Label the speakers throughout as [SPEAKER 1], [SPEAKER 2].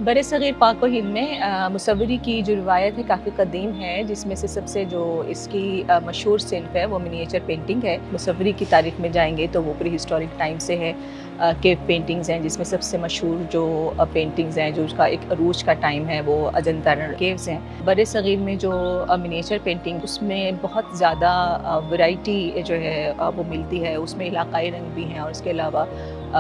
[SPEAKER 1] बरसग़ीर पाक व हिंद में मुसव्वरी की जो रिवायत है काफ़ी क़दीम है, जिसमें से सबसे जो इसकी मशहूर सिन्फ़ है वो मिनिएचर पेंटिंग है। मुसव्वरी की तारीख़ में जाएंगे तो वो प्री हिस्टोरिक टाइम से है। केव पेंटिंग्स हैं जिसमें सबसे मशहूर जो पेंटिंग्स हैं, जो उसका एक अरूज का टाइम है, वो अजंता केव्स हैं। बरसग़ीर में जो मिनिएचर पेंटिंग, उसमें बहुत ज़्यादा वैरायटी जो है वो मिलती है। उसमें इलाक़ाई रंग भी हैं और इसके अलावा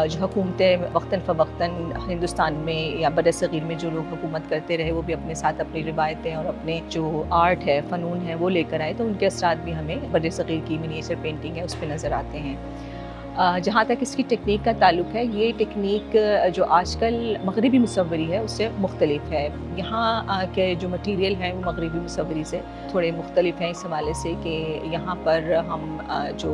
[SPEAKER 1] जो हुकूमतें वक्तन फ़वक्तन हिंदुस्तान में या बरसग़ीर में जो लोग हुकूमत करते रहे, वो भी अपने साथ अपनी रिवायतें और अपने जो आर्ट है, फ़नून है, वो लेकर आए, तो उनके असरात भी हमें बरसग़ीर की मिनिएचर पेंटिंग है उस पे नज़र आते हैं। जहाँ तक इसकी टेक्निक का ताल्लुक़ है, ये टेक्निक जो आजकल मग़रिबी मुसव्वरी है उससे मुख्तलिफ़ है। यहाँ के जो मटीरियल है वो मग़रिबी मुसव्वरी से थोड़े मुख्तलिफ़ हैं इस हवाले से कि यहाँ पर हम जो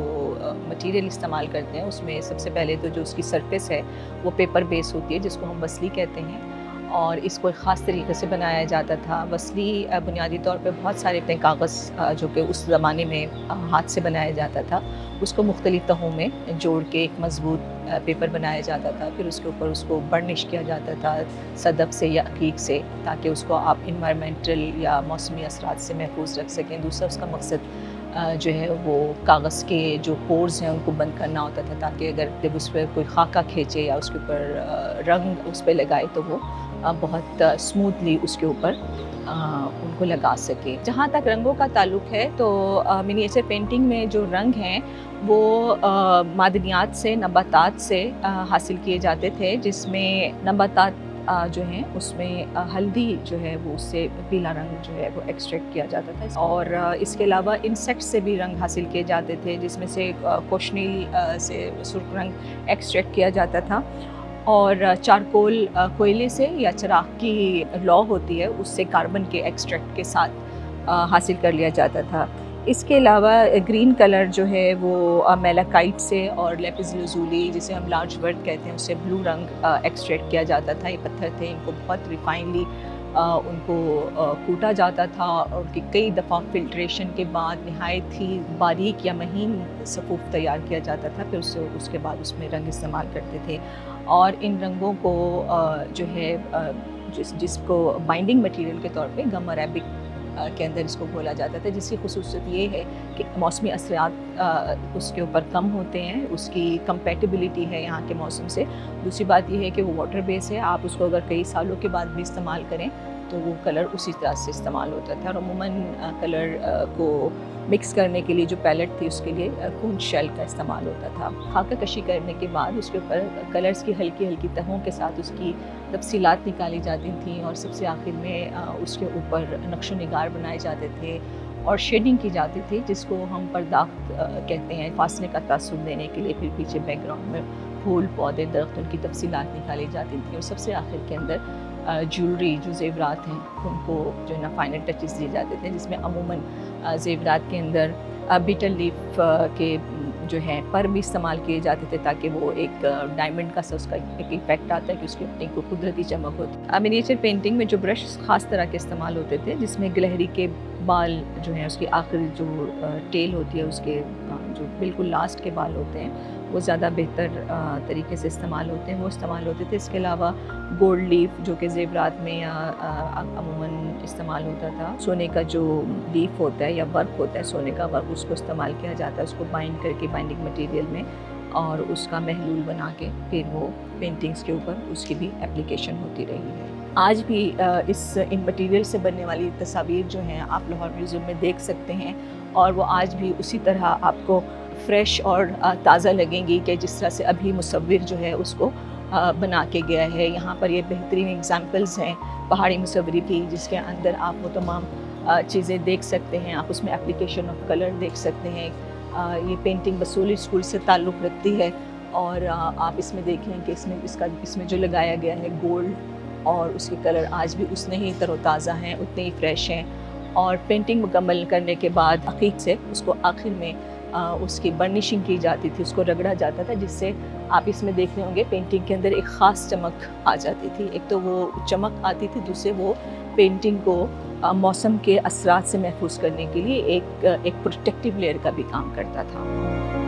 [SPEAKER 1] मटीरियल इस्तेमाल करते हैं उसमें सबसे पहले तो जो उसकी सरफेस है वो पेपर बेस होती है, जिसको हम वसली कहते हैं, और इसको एक ख़ास तरीके से बनाया जाता था। वसली बुनियादी तौर पे बहुत सारे अपने कागज़ जो कि उस ज़माने में हाथ से बनाया जाता था, उसको मुख्तलिफ़ तहों में जोड़ के एक मज़बूत पेपर बनाया जाता था। फिर उसके ऊपर उसको बर्निश किया जाता था सदफ़ से या अक़ीक़ से, ताकि उसको आप इन्वायरमेंटल या मौसमी असरात से महफूज़ रख सकें। दूसरा उसका मकसद जो है वो कागज़ के जो पोर्स हैं उनको बंद करना होता था, ताकि अगर जब उस पर कोई खाका खींचे या उसके ऊपर रंग उस पर लगाए तो वो बहुत स्मूथली उसके ऊपर उनको लगा सके। जहाँ तक रंगों का ताल्लुक़ है तो मिनिएचर पेंटिंग में जो रंग हैं वो मादनियात से, नबातात से हासिल किए जाते थे, जिसमें नबातात जो हैं उसमें हल्दी जो है वो उससे पीला रंग जो है वो एक्सट्रैक्ट किया जाता था, और इसके अलावा इंसेक्ट से भी रंग हासिल किए जाते थे, जिसमें से कोशनील से सुर्ख रंग एक्सट्रैक्ट किया जाता था, और चारकोल कोयले से या चिराग की लौ होती है उससे कार्बन के एक्सट्रैक्ट के साथ हासिल कर लिया जाता था। इसके अलावा ग्रीन कलर जो है वो मेलाकाइट से और लेपिस लज़ूली, जिसे हम लार्ज वर्ड कहते हैं, उससे ब्लू रंग एक्सट्रैक्ट किया जाता था। ये पत्थर थे, इनको बहुत रिफाइनली उनको कूटा जाता था और उनकी कई दफ़ा फ़िल्ट्रेशन के बाद नहायत ही बारीक या महीन सफ़ूफ़ तैयार किया जाता था। फिर उसके बाद उसमें रंग इस्तेमाल करते थे, और इन रंगों को जो है जिसको बाइंडिंग मटीरियल के तौर पे गम अरेबिक के अंदर इसको घोला जाता था, जिसकी ख़ुसूसियत ये है कि मौसमी असरात उसके ऊपर कम होते हैं, उसकी कंपैटिबिलिटी है यहाँ के मौसम से। दूसरी बात ये है कि वो वाटर बेस है, आप उसको अगर कई सालों के बाद भी इस्तेमाल करें तो वो कलर उसी तरह से इस्तेमाल होता था। और अमूमन कलर को मिक्स करने के लिए जो पैलेट थी उसके लिए कून शेल का इस्तेमाल होता था। खाका कशी करने के बाद उसके ऊपर कलर्स की हल्की हल्की तहों के साथ उसकी तफसीलात निकाली जाती थी, और सबसे आखिर में उसके ऊपर नक्शो निगार बनाए जाते थे और शेडिंग की जाती थी, जिसको हम पर्दाख्त कहते हैं, फासले का तासुर देने के लिए। फिर पीछे बैकग्राउंड में फूल, पौधे, दरख्त, उनकी तफसीलात निकाली जाती थी, और सबसे आखिर के अंदर ज्वेलरी, जो ज़ेवरात हैं, उनको जो है ना फाइनल टचेस दिए जाते थे, जिसमें अमूमन ज़ेवरात के अंदर बीटल लीफ के जो है पर भी इस्तेमाल किए जाते थे, ताकि वो एक डायमंड का सा उसका एक इफेक्ट आता है कि उसकी अपनी को कुदरती चमक होती है। मिनिएचर पेंटिंग में जो ब्रश ख़ास तरह के इस्तेमाल होते थे, जिसमें गिलहरी के बाल जो हैं, उसकी आखिरी जो टेल होती है, उसके जो बिल्कुल लास्ट के बाल होते हैं, वो ज़्यादा बेहतर तरीके से इस्तेमाल होते हैं, वो इस्तेमाल होते थे। इसके अलावा गोल्ड लीफ, जो कि ज़ेवरात में या अमूमन इस्तेमाल होता था। सोने का जो लीफ होता है या वर्क होता है, सोने का वर्क, उसको इस्तेमाल किया जाता है, उसको बाइंड करके बाइंडिंग मटीरियल में, और उसका महलूल बना के फिर वो पेंटिंग्स के ऊपर उसकी भी एप्लीकेशन होती रही है। आज भी इन मटीरियल से बनने वाली तस्वीर जो हैं आप लाहौर म्यूज़ियम में देख सकते हैं, और वो आज भी उसी तरह आपको फ़्रेश और ताज़ा लगेंगी कि जिस तरह से अभी मुसव्विर जो है उसको बना के गया है। यहाँ पर ये बेहतरीन एग्ज़ाम्पल्स हैं पहाड़ी मुसव्वरी की, जिसके अंदर आप वो तमाम चीज़ें देख सकते हैं। आप उसमें एप्लीकेशन ऑफ कलर देख सकते हैं। ये पेंटिंग बसूली स्कूल से ताल्लुक़ रखती है, और आप इसमें देखें कि इसमें जो लगाया गया है गोल्ड, और उसके कलर आज भी उतने ही तरोताज़ा हैं, उतने ही फ्रेश हैं। और पेंटिंग मुकम्मल करने के बाद अक़ीक़ से उसको आखिर में उसकी बर्निशिंग की जाती थी, उसको रगड़ा जाता था, जिससे आप इसमें देख रहे होंगे पेंटिंग के अंदर एक ख़ास चमक आ जाती थी। एक तो वो चमक आती थी, दूसरे वो पेंटिंग को मौसम के असरात से महफूज करने के लिए एक प्रोटेक्टिव लेयर का भी काम करता था।